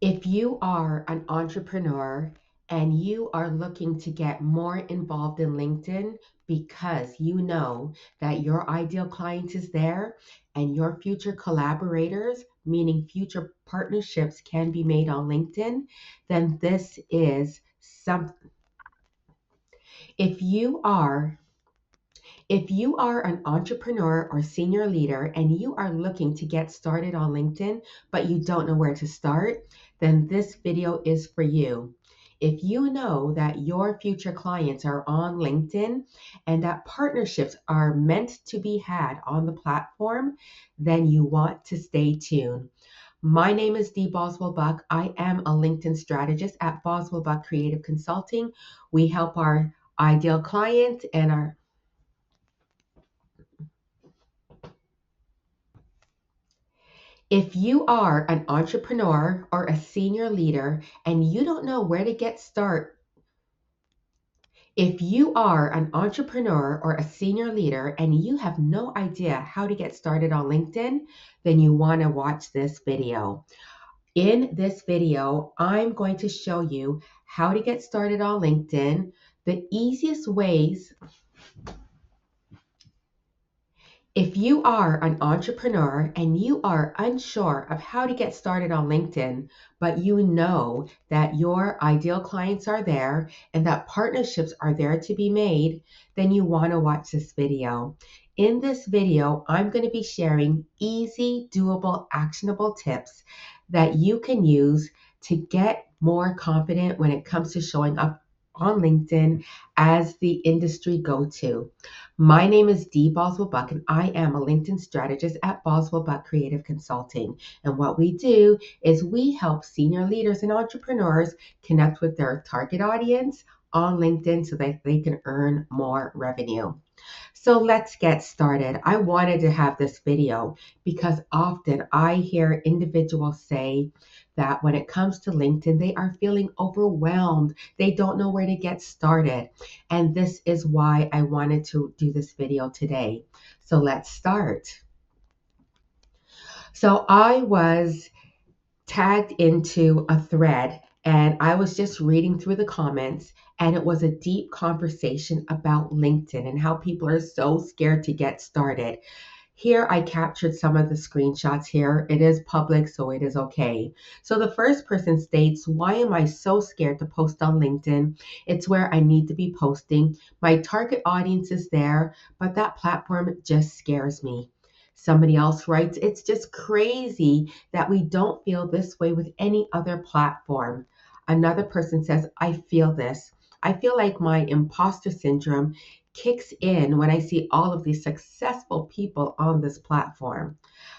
If you are an entrepreneur and you are looking to get more involved in LinkedIn because you know that your ideal client is there and your future collaborators, meaning future partnerships, can be made on LinkedIn, then this is something. If you are If you are an entrepreneur or senior leader and you are looking to get started on LinkedIn, but you don't know where to start, then this video is for you. If you know that your future clients are on LinkedIn and that partnerships are meant to be had on the platform, then you want to stay tuned. My name is Dee Boswell-Buck. I am a LinkedIn strategist at Boswell-Buck Creative Consulting. We help our ideal clients and our If you are an entrepreneur or a senior leader and you don't know where to get started, if you are an entrepreneur or a senior leader and you have no idea how to get started on LinkedIn, then you want to watch this video. In this video, I'm going to show you how to get started on LinkedIn, the easiest ways. If you are an entrepreneur and you are unsure of how to get started on LinkedIn, but you know that your ideal clients are there and that partnerships are there to be made, then you want to watch this video. In this video, I'm going to be sharing easy, doable, actionable tips that you can use to get more confident when it comes to showing up on LinkedIn as the industry go-to. My name is Dee Boswell-Buck, and I am a LinkedIn strategist at Boswell-Buck Creative Consulting. And what we do is we help senior leaders and entrepreneurs connect with their target audience on LinkedIn so that they can earn more revenue. So let's get started. I wanted to have this video because often I hear individuals say that when it comes to LinkedIn, they are feeling overwhelmed. They don't know where to get started. And this is why I wanted to do this video today. So let's start. So I was tagged into a thread and I was just reading through the comments, and it was a deep conversation about LinkedIn and how people are so scared to get started. Here I captured some of the screenshots here. It is public, so it is okay. So the first person states, "Why am I so scared to post on LinkedIn? It's where I need to be posting. My target audience is there, but that platform just scares me." Somebody else writes, "It's just crazy that we don't feel this way with any other platform." Another person says, "I feel this. I feel like my imposter syndrome kicks in when I see all of these successful people on this platform."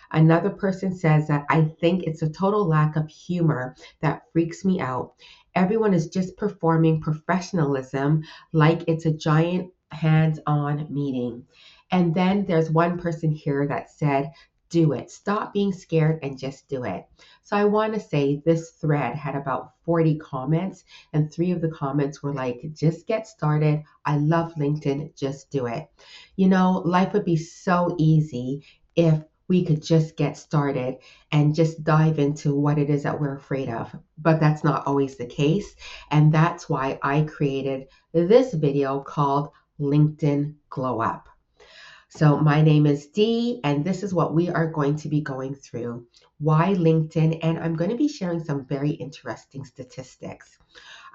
Another person says that, "I think it's a total lack of humor that freaks me out. Everyone is just performing professionalism like it's a giant hands-on meeting." And then there's one person here that said, "Do it. Stop being scared and just do it." So I want to say this thread had about 40 comments, and 3 of the comments were like, "Just get started. I love LinkedIn. Just do it." You know, life would be so easy if we could just get started and just dive into what it is that we're afraid of. But that's not always the case. And that's why I created this video called LinkedIn Glow Up. So my name is Dee, and this is what we are going to be going through. Why LinkedIn? And I'm going to be sharing some very interesting statistics.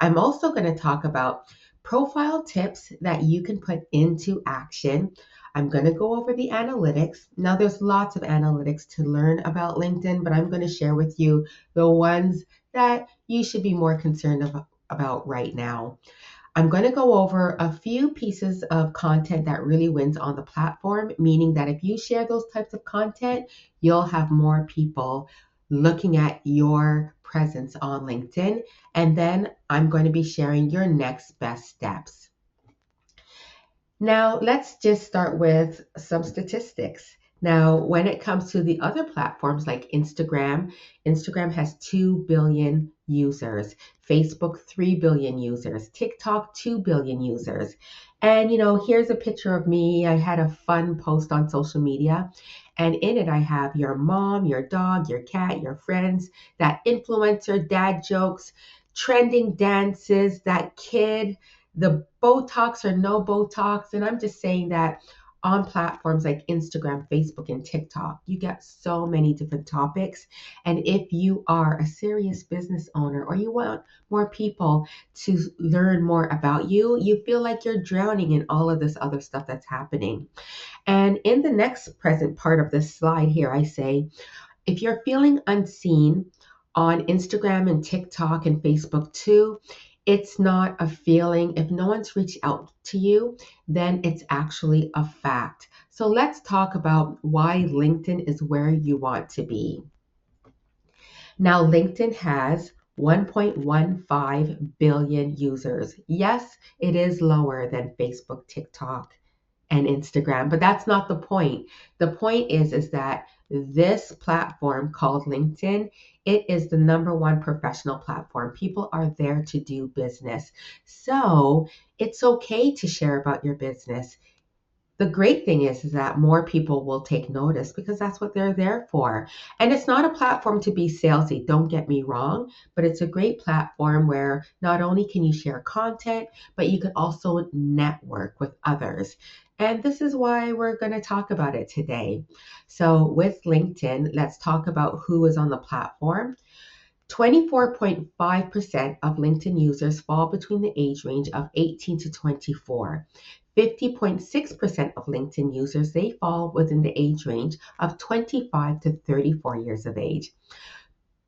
I'm also going to talk about profile tips that you can put into action. I'm going to go over the analytics. Now, there's lots of analytics to learn about LinkedIn, but I'm going to share with you the ones that you should be more concerned about right now. I'm going to go over a few pieces of content that really wins on the platform, meaning that if you share those types of content, you'll have more people looking at your presence on LinkedIn. And then I'm going to be sharing your next best steps. Now, let's just start with some statistics. Now, when it comes to the other platforms like Instagram, Instagram has 2 billion users, Facebook 3 billion users, TikTok 2 billion users. And here's a picture of me. I had a fun post on social media, and in it I have your mom, your dog, your cat, your friends, that influencer, dad jokes, trending dances, that kid, the Botox or no Botox. And I'm just saying that on platforms like Instagram, Facebook, and TikTok, you get so many different topics. And if you are a serious business owner or you want more people to learn more about you, you feel like you're drowning in all of this other stuff that's happening. And in the next present part of this slide here, I say, if you're feeling unseen on Instagram and TikTok and Facebook too, it's not a feeling. If no one's reached out to you, then it's actually a fact. So let's talk about why LinkedIn is where you want to be. Now, LinkedIn has 1.15 billion users. Yes, it is lower than Facebook, TikTok, and Instagram, but that's not the point. The point is that this platform called LinkedIn, it is the number one professional platform. People are there to do business. So it's okay to share about your business. The great thing is that more people will take notice because that's what they're there for. And it's not a platform to be salesy, don't get me wrong, but it's a great platform where not only can you share content, but you can also network with others. And this is why we're going to talk about it today. So, with LinkedIn, let's talk about who is on the platform. 24.5% of LinkedIn users fall between the age range of 18 to 24. 50.6% of LinkedIn users, they fall within the age range of 25 to 34 years of age.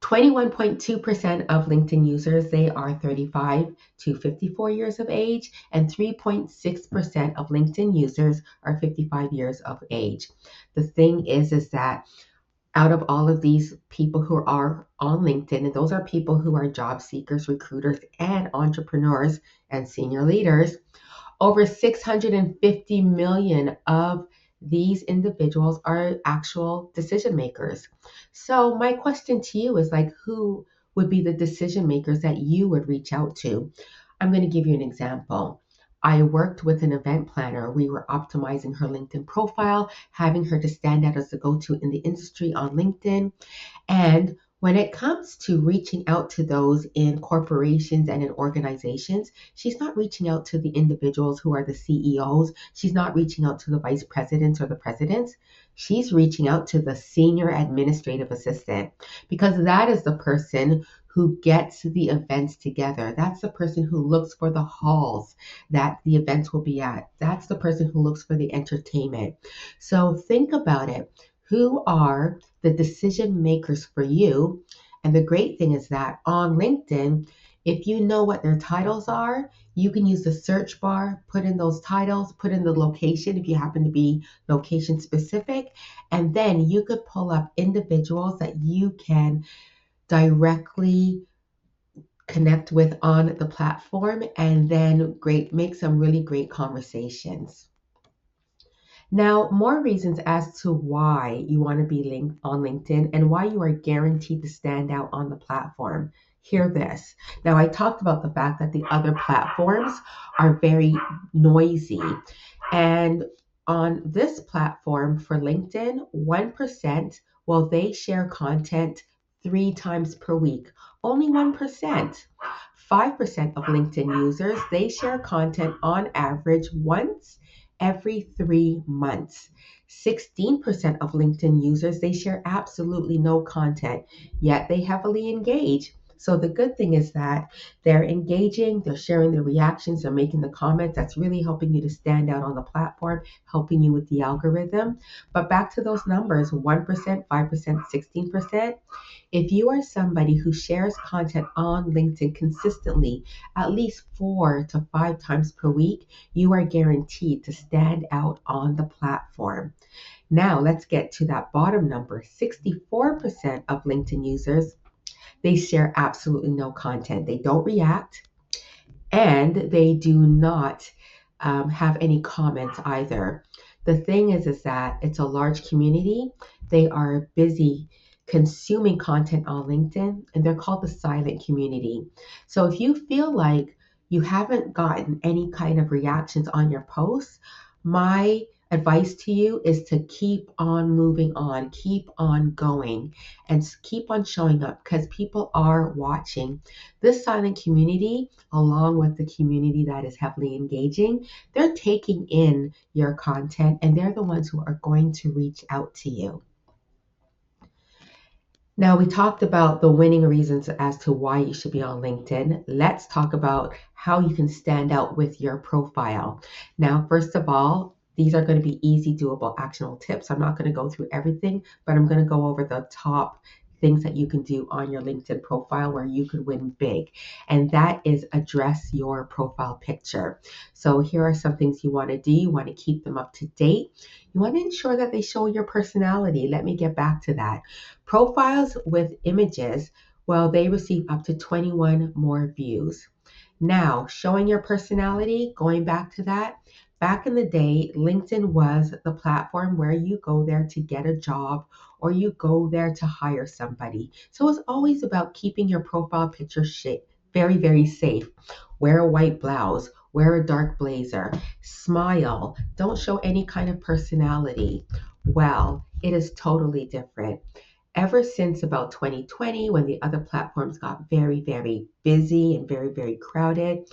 21.2% of LinkedIn users, they are 35 to 54 years of age, and 3.6% of LinkedIn users are 55 years of age. The thing is that out of all of these people who are on LinkedIn, and those are people who are job seekers, recruiters, and entrepreneurs and senior leaders, over 650 million of these individuals are actual decision makers. So my question to you is like, who would be the decision makers that you would reach out to? I'm going to give you an example. I worked with an event planner. We were optimizing her LinkedIn profile, having her to stand out as the go-to in the industry on LinkedIn. And when it comes to reaching out to those in corporations and in organizations, she's not reaching out to the individuals who are the CEOs. She's not reaching out to the vice presidents or the presidents. She's reaching out to the senior administrative assistant because that is the person who gets the events together. That's the person who looks for the halls that the events will be at. That's the person who looks for the entertainment. So think about it. Who are the decision makers for you? And the great thing is that on LinkedIn, if you know what their titles are, you can use the search bar, put in those titles, put in the location if you happen to be location specific, and then you could pull up individuals that you can directly connect with on the platform and then make some really great conversations. Now, more reasons as to why you want to be linked on LinkedIn and why you are guaranteed to stand out on the platform. Hear this. Now, I talked about the fact that the other platforms are very noisy. And on this platform for LinkedIn, 1%, well, they share content 3 times per week. Only 1%. 5% of LinkedIn users, they share content on average once every 3 months. 16% of LinkedIn users, they share absolutely no content, yet they heavily engage. So the good thing is that they're engaging, they're sharing their reactions, they're making the comments. That's really helping you to stand out on the platform, helping you with the algorithm. But back to those numbers, 1%, 5%, 16%. If you are somebody who shares content on LinkedIn consistently, at least 4 to 5 times per week, you are guaranteed to stand out on the platform. Now, let's get to that bottom number. 64% of LinkedIn users, they share absolutely no content. They don't react and they do not have any comments either. The thing is that it's a large community. They are busy consuming content on LinkedIn, and they're called the silent community. So if you feel like you haven't gotten any kind of reactions on your posts, my advice to you is to keep on moving on, keep on going, and keep on showing up because people are watching. This silent community, along with the community that is heavily engaging, they're taking in your content and they're the ones who are going to reach out to you. Now, we talked about the winning reasons as to why you should be on LinkedIn. Let's talk about how you can stand out with your profile. Now, first of all, these are going to be easy, doable, actionable tips. I'm not going to go through everything, but I'm going to go over the top things that you can do on your LinkedIn profile where you could win big. And that is address your profile picture. So here are some things you want to do. You want to keep them up to date. You want to ensure that they show your personality. Let me get back to that. Profiles with images, well, they receive up to 21 more views. Now, showing your personality, going back to that, back in the day, LinkedIn was the platform where you go there to get a job or you go there to hire somebody. So it's always about keeping your profile picture very, very safe. Wear a white blouse, wear a dark blazer, smile, don't show any kind of personality. Well, it is totally different. Ever since about 2020, when the other platforms got very, very busy and very, very crowded,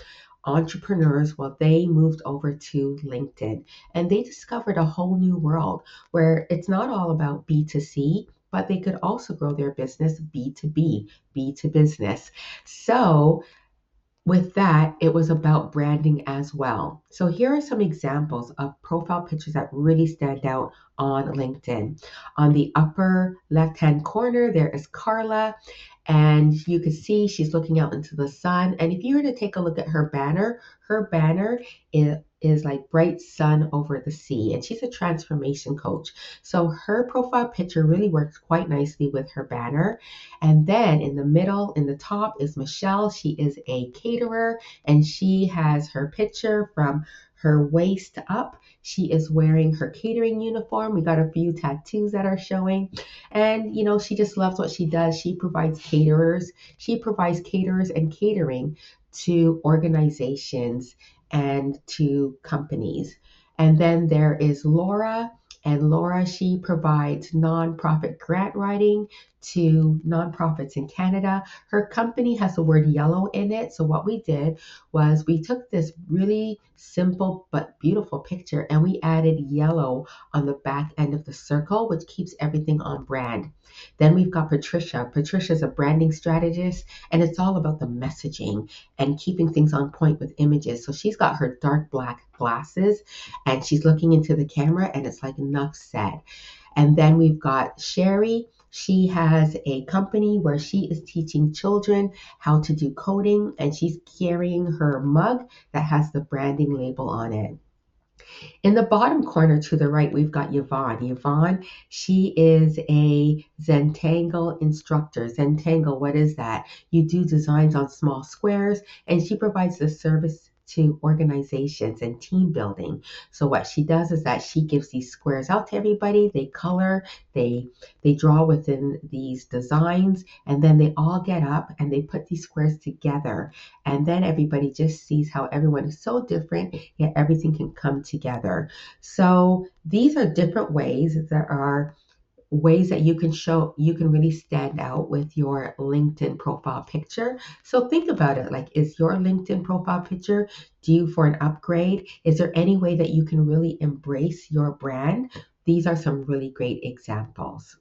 entrepreneurs, well, they moved over to LinkedIn and they discovered a whole new world where it's not all about B2C, but they could also grow their business B2B, B to business. So with that, it was about branding as well. So here are some examples of profile pictures that really stand out on LinkedIn. On the upper left-hand corner, there is Carla, and you can see she's looking out into the sun. And if you were to take a look at her banner is like bright sun over the sea, and she's a transformation coach. So her profile picture really works quite nicely with her banner. And then in the middle, in the top, is Michelle. She is a caterer and she has her picture from her waist up. She is wearing her catering uniform. We got a few tattoos that are showing. And, she just loves what she does. She provides caterers. She provides caterers and catering to organizations and to companies. And then there is Laura. And Laura, she provides nonprofit grant writing to nonprofits in Canada. Her company has the word yellow in it. So what we did was we took this really simple but beautiful picture and we added yellow on the back end of the circle, which keeps everything on brand. Then we've got Patricia. Patricia's a branding strategist and it's all about the messaging and keeping things on point with images. So she's got her dark black glasses and she's looking into the camera and it's like enough said. And then we've got Sherry. She has a company where she is teaching children how to do coding, and she's carrying her mug that has the branding label on it. In the bottom corner to the right, we've got Yvonne. Yvonne, she is a Zentangle instructor. Zentangle, what is that? You do designs on small squares, and she provides the service to organizations and team building. So what she does is that she gives these squares out to everybody. They color, they draw within these designs, and then they all get up and they put these squares together. And then everybody just sees how everyone is so different, yet everything can come together. So these are different ways. There are ways that you can really stand out with your LinkedIn profile picture. So think about it, like, is your LinkedIn profile picture due for an upgrade? Is there any way that you can really embrace your brand? These are some really great examples.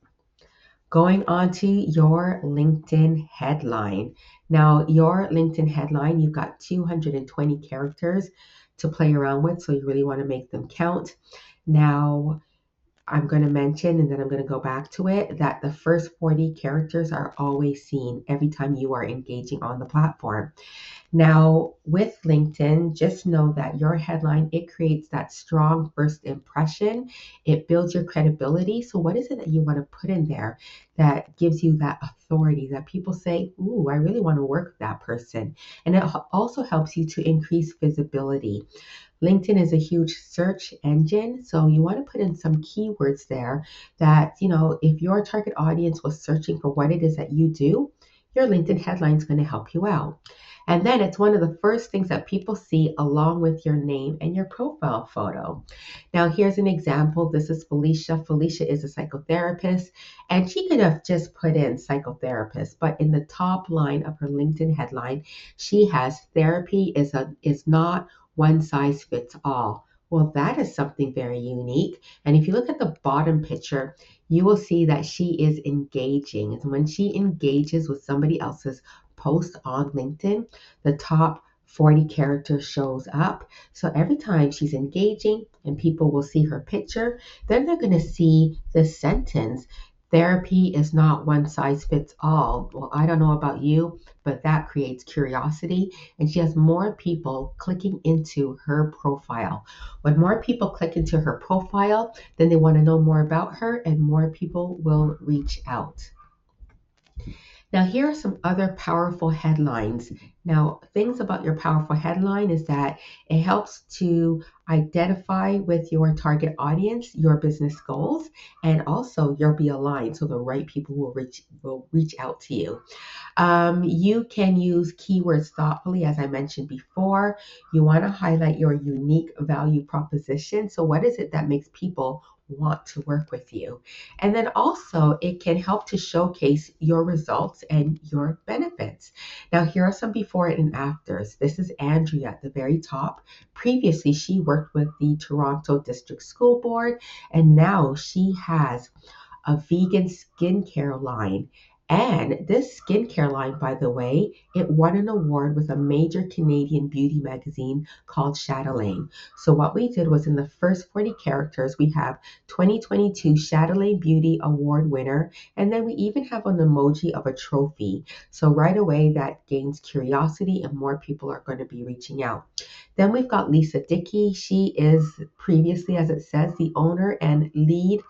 Going on to your LinkedIn headline. Now, your LinkedIn headline, you've got 220 characters to play around with, so you really want to make them count. Now, I'm going to mention, and then I'm going to go back to it, that the first 40 characters are always seen every time you are engaging on the platform. Now, with LinkedIn, just know that your headline, it creates that strong first impression. It builds your credibility. So what is it that you want to put in there that gives you that authority that people say, ooh, I really want to work with that person? And it also helps you to increase visibility. LinkedIn is a huge search engine, so you want to put in some keywords there that, if your target audience was searching for what it is that you do, your LinkedIn headline is going to help you out. And then it's one of the first things that people see along with your name and your profile photo. Now, here's an example. This is Felicia. Felicia is a psychotherapist, and she could have just put in psychotherapist, but in the top line of her LinkedIn headline, she has therapy is not one size fits all. Well, that is something very unique. And if you look at the bottom picture, you will see that she is engaging. And when she engages with somebody else's post on LinkedIn, the top 40 characters shows up. So every time she's engaging and people will see her picture, then they're going to see this sentence. Therapy is not one size fits all. Well, I don't know about you, but that creates curiosity, and she has more people clicking into her profile. When more people click into her profile, then they want to know more about her, and more people will reach out. Now, here are some other powerful headlines. Now, things about your powerful headline is that it helps to identify with your target audience, your business goals, and also you'll be aligned so the right people will reach out to you. You can use keywords thoughtfully, as I mentioned before. You want to highlight your unique value proposition. So, what is it that makes people want to work with you? And then also, it can help to showcase your results and your benefits. Now, here are some before and afters. This is Andrea at the very top. Previously, she worked with the Toronto District School Board, and now she has a vegan skincare line. And this skincare line, by the way, it won an award with a major Canadian beauty magazine called Chatelaine. So what we did was in the first 40 characters, we have 2022 Chatelaine Beauty Award winner, and then we even have an emoji of a trophy. So right away, that gains curiosity and more people are going to be reaching out. Then we've got Lisa Dickey. She is previously, as it says, the owner and lead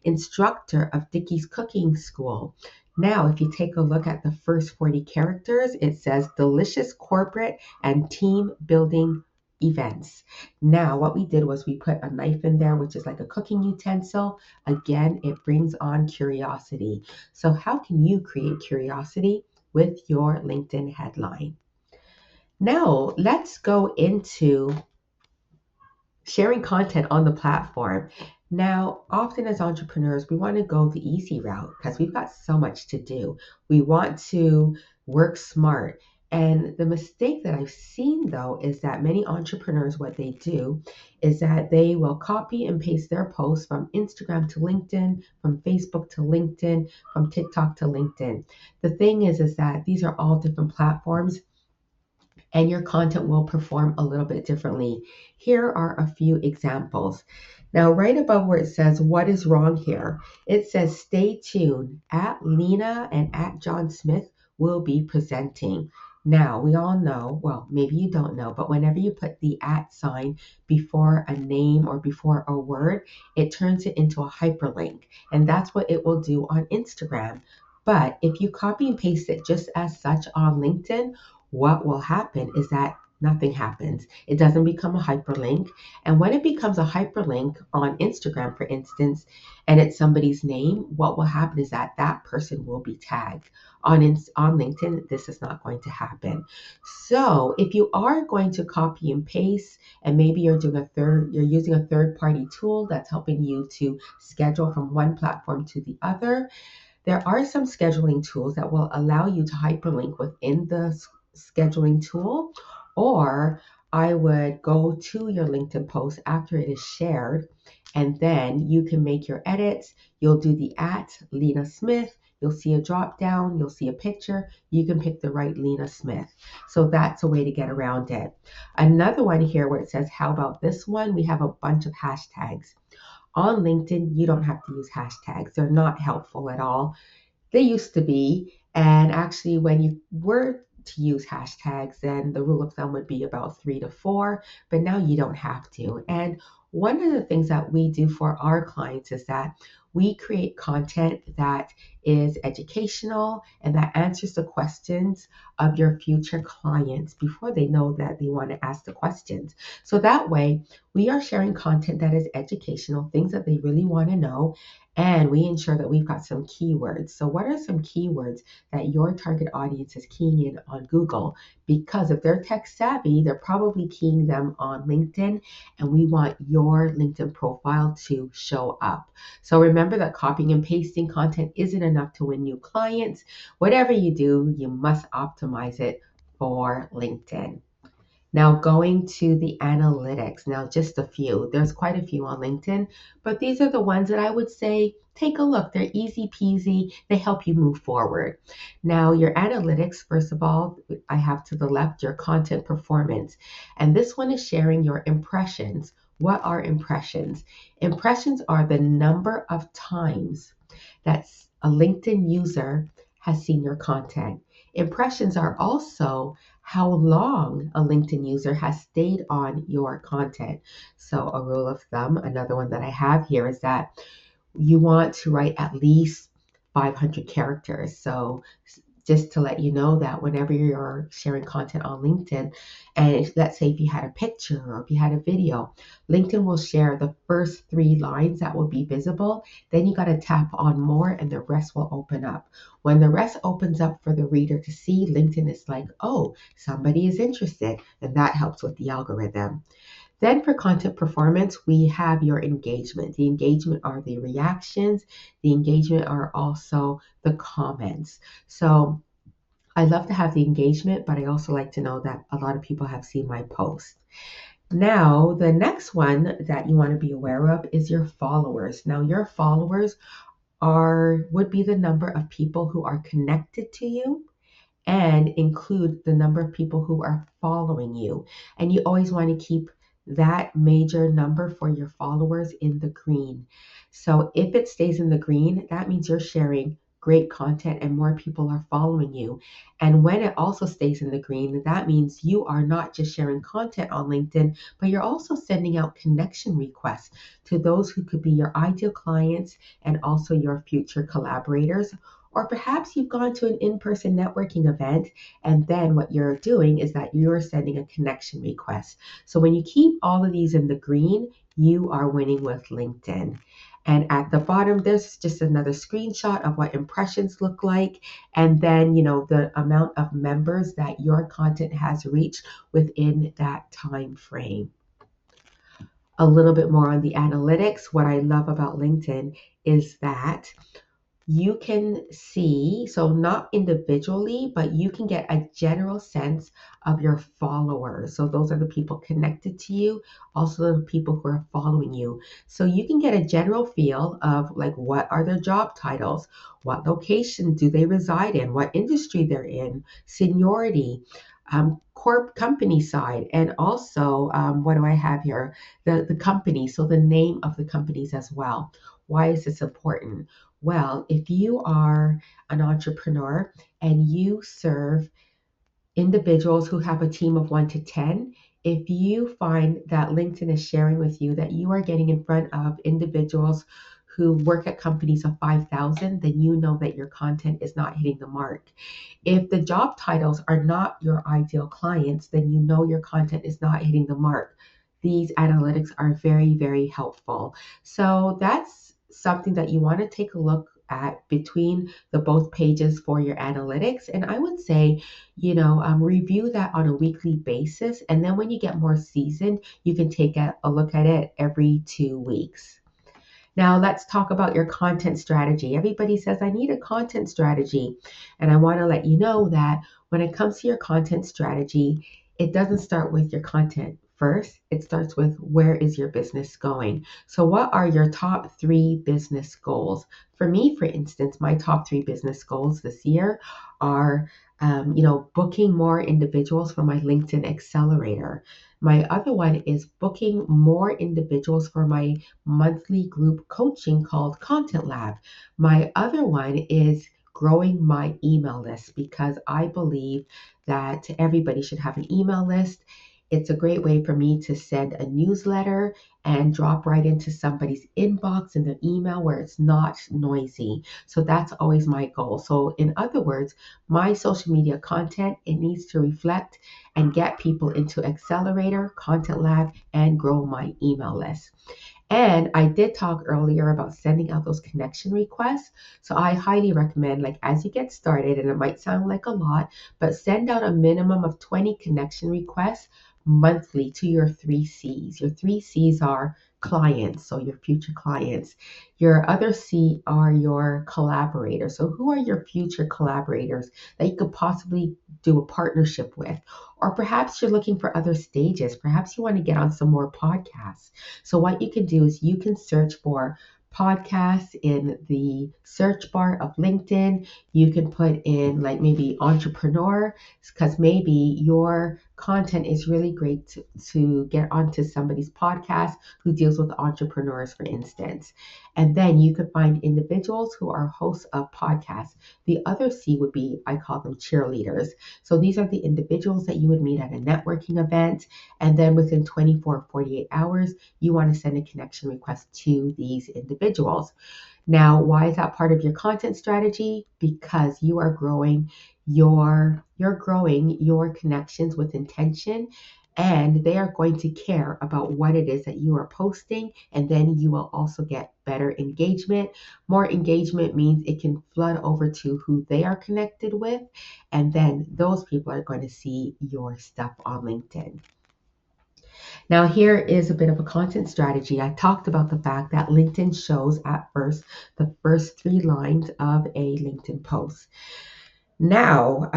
instructor of Dickey's Cooking School. Now, if you take a look at the first 40 characters, it says delicious corporate and team building events. Now, what we did was we put a knife in there, which is like a cooking utensil. Again, it brings on curiosity. So, how can you create curiosity with your LinkedIn headline? Now, let's go into sharing content on the platform. Now, often as entrepreneurs, we want to go the easy route because we've got so much to do. We want to work smart. And the mistake that I've seen though is that many entrepreneurs, what they do is that they will copy and paste their posts from Instagram to LinkedIn, from Facebook to LinkedIn, from TikTok to LinkedIn. The thing is that these are all different platforms and your content will perform a little bit differently. Here are a few examples. Now, right above where it says, what is wrong here? It says, stay tuned. At Lena and at John Smith will be presenting. Now, we all know, well, maybe you don't know, but whenever you put the at sign before a name or before a word, it turns it into a hyperlink. And that's what it will do on Instagram. But if you copy and paste it just as such on LinkedIn, what will happen is that nothing happens. It doesn't become a hyperlink. And when it becomes a hyperlink on Instagram, for instance, and it's somebody's name, what will happen is that that person will be tagged. On LinkedIn, this is not going to happen. So if you are going to copy and paste, and maybe you're using a third party tool that's helping you to schedule from one platform to the other, there are some scheduling tools that will allow you to hyperlink within the scheduling tool, or I would go to your LinkedIn post after it is shared, and then you can make your edits. You'll do the at Lena Smith. You'll see a drop down. You'll see a picture. You can pick the right Lena Smith. So that's a way to get around it. Another one here where it says, how about this one? We have a bunch of hashtags. On LinkedIn, you don't have to use hashtags. They're not helpful at all. They used to be. And actually, when you were to use hashtags, then the rule of thumb would be about 3 to 4, but now you don't have to. And one of the things that we do for our clients is that we create content that is educational and that answers the questions of your future clients before they know that they want to ask the questions. So that way, we are sharing content that is educational, things that they really want to know, and we ensure that we've got some keywords. So, what are some keywords that your target audience is keying in on Google? Because if they're tech savvy, they're probably keying them on LinkedIn, and we want your LinkedIn profile to show up. So, remember that copying and pasting content isn't enough to win new clients. Whatever you do, you must optimize it for LinkedIn. Now, going to the analytics, now just a few. There's quite a few on LinkedIn, but these are the ones that I would say take a look. They're easy peasy, they help you move forward. Now, your analytics, first of all, I have to the left your content performance, and this one is sharing your impressions. What are impressions? Impressions are the number of times that a LinkedIn user has seen your content. Impressions are also how long a LinkedIn user has stayed on your content. So, a rule of thumb, another one that I have here is that you want to write at least 500 characters. So, just to let you know that whenever you're sharing content on LinkedIn, and let's say if you had a picture or if you had a video, LinkedIn will share the first 3 lines that will be visible. Then you got to tap on more and the rest will open up. When the rest opens up for the reader to see, LinkedIn is like, oh, somebody is interested, and that helps with the algorithm. Then for content performance, we have your engagement. The engagement are the reactions. The engagement are also the comments. So I love to have the engagement, but I also like to know that a lot of people have seen my post. Now, the next one that you want to be aware of is your followers. Now, your followers would be the number of people who are connected to you and include the number of people who are following you. And you always want to keep that major number for your followers in the green. So if it stays in the green, that means you're sharing great content and more people are following you. And when it also stays in the green, that means you are not just sharing content on LinkedIn, but you're also sending out connection requests to those who could be your ideal clients and also your future collaborators. Or perhaps you've gone to an in-person networking event, and then what you're doing is that you're sending a connection request. So when you keep all of these in the green, you are winning with LinkedIn. And at the bottom, there's just another screenshot of what impressions look like. And then, the amount of members that your content has reached within that time frame. A little bit more on the analytics. What I love about LinkedIn is that you can see, so not individually, but you can get a general sense of your followers. So those are the people connected to you, also the people who are following you. So you can get a general feel of like what are their job titles, what location do they reside in, what industry they're in, seniority, corp company side, and also what do I have here? The company, so the name of the companies as well. Why is this important? Well, if you are an entrepreneur and you serve individuals who have a team of 1 to 10, if you find that LinkedIn is sharing with you that you are getting in front of individuals who work at companies of 5,000, then you know that your content is not hitting the mark. If the job titles are not your ideal clients, then you know your content is not hitting the mark. These analytics are very, very helpful. So that's something that you want to take a look at between the both pages for your analytics. And I would say, review that on a weekly basis. And then when you get more seasoned, you can take a look at it every 2 weeks. Now, let's talk about your content strategy. Everybody says, I need a content strategy. And I want to let you know that when it comes to your content strategy, it doesn't start with your content first. It starts with where is your business going? So, what are your top 3 business goals? For me, for instance, my top 3 business goals this year are booking more individuals for my LinkedIn Accelerator. My other one is booking more individuals for my monthly group coaching called Content Lab. My other one is growing my email list because I believe that everybody should have an email list. It's a great way for me to send a newsletter and drop right into somebody's inbox in their email where it's not noisy. So that's always my goal. So in other words, my social media content, it needs to reflect and get people into Accelerator, Content Lab, and grow my email list. And I did talk earlier about sending out those connection requests. So I highly recommend, like, as you get started, and it might sound like a lot, but send out a minimum of 20 connection requests monthly to your 3 C's. Your 3 C's are clients, so your future clients. Your other C are your collaborators. So who are your future collaborators that you could possibly do a partnership with? Or perhaps you're looking for other stages. Perhaps you want to get on some more podcasts. So what you can do is you can search for podcasts in the search bar of LinkedIn. You can put in like maybe entrepreneur, because maybe your content is really great to get onto somebody's podcast who deals with entrepreneurs, for instance. And then you could find individuals who are hosts of podcasts. The other C would be, I call them cheerleaders. So these are the individuals that you would meet at a networking event. And then within 24 or 48 hours, you want to send a connection request to these individuals. Now, why is that part of your content strategy? Because you are growing you're growing your connections with intention, and they are going to care about what it is that you are posting, and then you will also get better engagement. More engagement means it can flood over to who they are connected with, and then those people are going to see your stuff on LinkedIn. Now, here is a bit of a content strategy. I talked about the fact that LinkedIn shows at first the first 3 lines of a LinkedIn post. Now,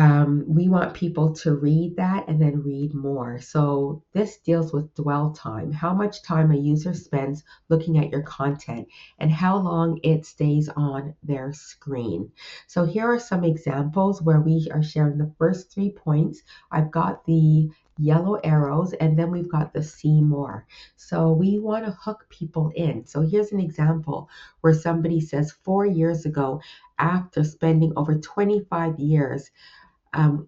we want people to read that and then read more. So this deals with dwell time, how much time a user spends looking at your content and how long it stays on their screen. So here are some examples where we are sharing the first 3 points. I've got the yellow arrows, and then we've got the see more. So we want to hook people in. So here's an example where somebody says 4 years ago, after spending over 25 years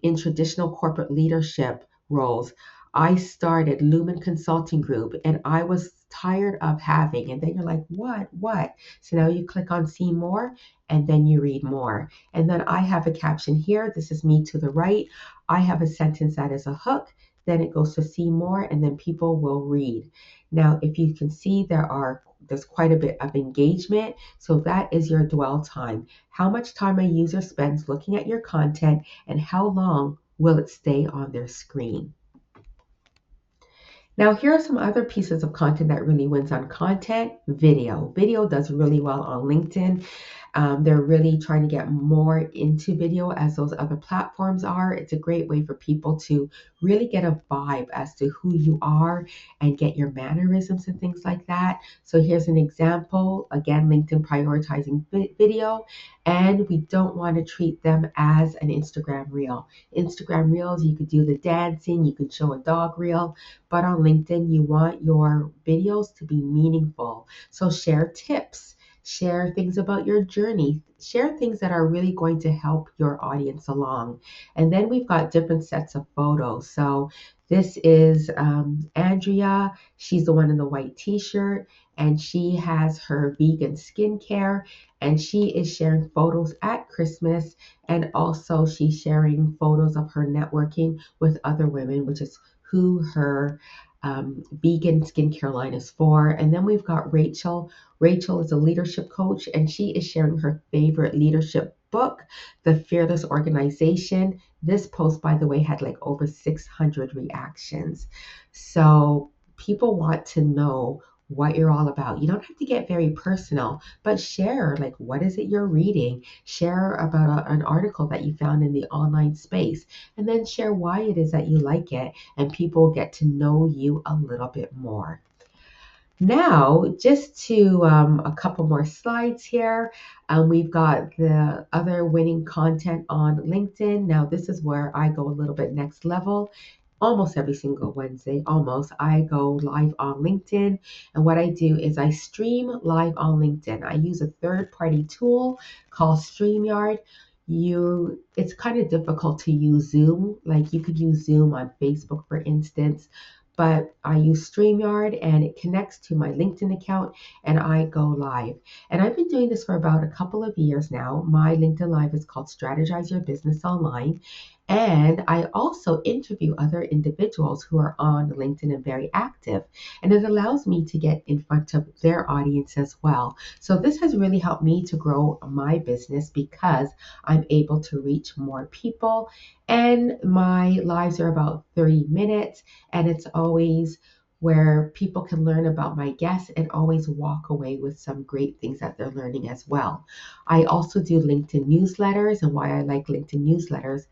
in traditional corporate leadership roles, I started Lumen Consulting Group, and I was tired of having, and then you're like, what? So now you click on see more, and then you read more. And then I have a caption here. This is me to the right. I have a sentence that is a hook. Then it goes to see more, and then people will read. Now, if you can see, there's quite a bit of engagement. So that is your dwell time. How much time a user spends looking at your content, and how long will it stay on their screen? Now, here are some other pieces of content that really wins on content. Video. Video does really well on LinkedIn. They're really trying to get more into video as those other platforms are. It's a great way for people to really get a vibe as to who you are and get your mannerisms and things like that. So here's an example. Again, LinkedIn prioritizing video, and we don't want to treat them as an Instagram reel. Instagram reels, you could do the dancing, you could show a dog reel, but on LinkedIn, you want your videos to be meaningful. So share tips, share things about your journey, share things that are really going to help your audience along. And then we've got different sets of photos. So this is Andrea. She's the one in the white t-shirt, and she has her vegan skincare, and she is sharing photos at Christmas, and also she's sharing photos of her networking with other women, which is who her vegan skincare line is for. And then we've got Rachel. Rachel is a leadership coach, and she is sharing her favorite leadership book, The Fearless Organization. This post, by the way, had like over 600 reactions. So people want to know what you're all about. You don't have to get very personal, but share, like, what is it you're reading? Share about an article that you found in the online space, and then share why it is that you like it, and people get to know you a little bit more. Now, just to a couple more slides here. We've got the other winning content on LinkedIn. Now, this is where I go a little bit next level. Almost every single Wednesday, I go live on LinkedIn. And what I do is I stream live on LinkedIn. I use a third-party tool called StreamYard. it's kind of difficult to use Zoom. Like you could use Zoom on Facebook, for instance, but I use StreamYard and it connects to my LinkedIn account and I go live. And I've been doing this for about a couple of years now. My LinkedIn Live is called Strategize Your Business Online. And I also interview other individuals who are on LinkedIn and very active. And it allows me to get in front of their audience as well. So this has really helped me to grow my business because I'm able to reach more people. And my lives are about 30 minutes, and it's always where people can learn about my guests and always walk away with some great things that they're learning as well. I also do LinkedIn newsletters, and why I like LinkedIn newsletters,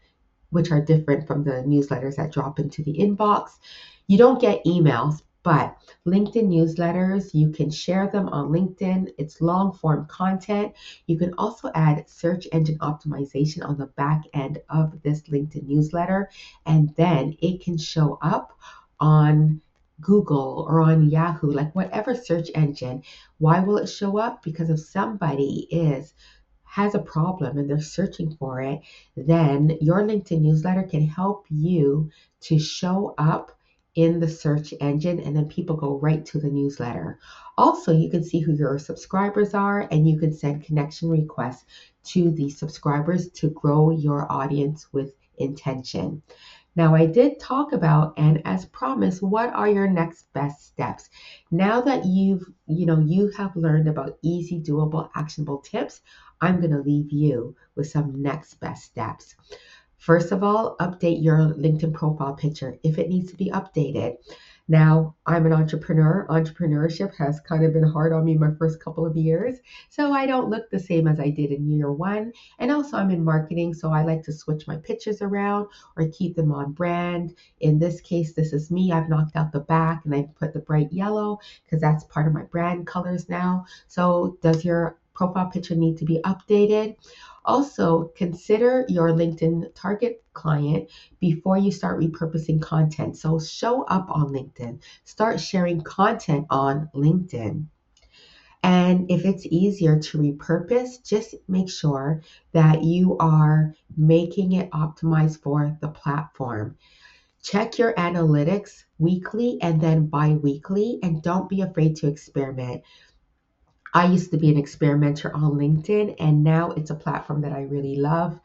which are different from the newsletters that drop into the inbox. You don't get emails, but LinkedIn newsletters, you can share them on LinkedIn. It's long form content. You can also add search engine optimization on the back end of this LinkedIn newsletter, and then it can show up on Google or on Yahoo, like whatever search engine. Why will it show up? Because if somebody has a problem and they're searching for it, then your LinkedIn newsletter can help you to show up in the search engine, and then people go right to the newsletter. Also, you can see who your subscribers are and you can send connection requests to the subscribers to grow your audience with intention. Now, I did talk about, and as promised, what are your next best steps? Now that you have learned about easy, doable, actionable tips, I'm going to leave you with some next best steps. First of all, update your LinkedIn profile picture if it needs to be updated. Now, I'm an entrepreneur. Entrepreneurship has kind of been hard on me my first couple of years, so I don't look the same as I did in year one. And also, I'm in marketing, so I like to switch my pictures around or keep them on brand. In this case, this is me. I've knocked out the back and I've put the bright yellow because that's part of my brand colors now. So, does your profile picture need to be updated? Also, consider your LinkedIn target client before you start repurposing content. So, show up on LinkedIn, start sharing content on LinkedIn. And if it's easier to repurpose, just make sure that you are making it optimized for the platform. Check your analytics weekly and then bi weekly, and don't be afraid to experiment. I used to be an experimenter on LinkedIn, and now it's a platform that I really love.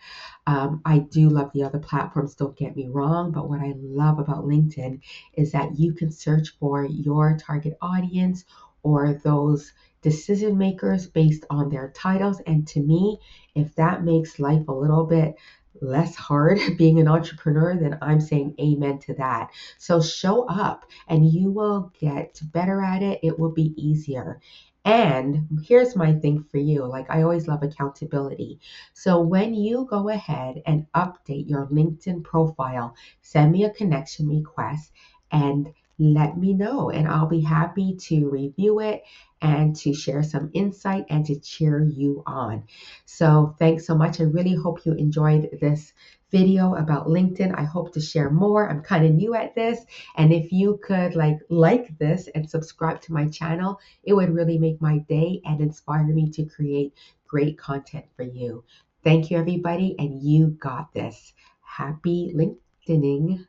I do love the other platforms, don't get me wrong, but what I love about LinkedIn is that you can search for your target audience or those decision makers based on their titles. And to me, if that makes life a little bit less hard being an entrepreneur, then I'm saying amen to that. So show up and you will get better at it. It will be easier. And here's my thing for you. Like, I always love accountability. So when you go ahead and update your LinkedIn profile, send me a connection request and let me know. And I'll be happy to review it and to share some insight and to cheer you on. So thanks so much. I really hope you enjoyed this video about LinkedIn. I hope to share more. I'm kind of new at this. And if you could like this and subscribe to my channel, it would really make my day and inspire me to create great content for you. Thank you, everybody, and you got this. Happy LinkedIning.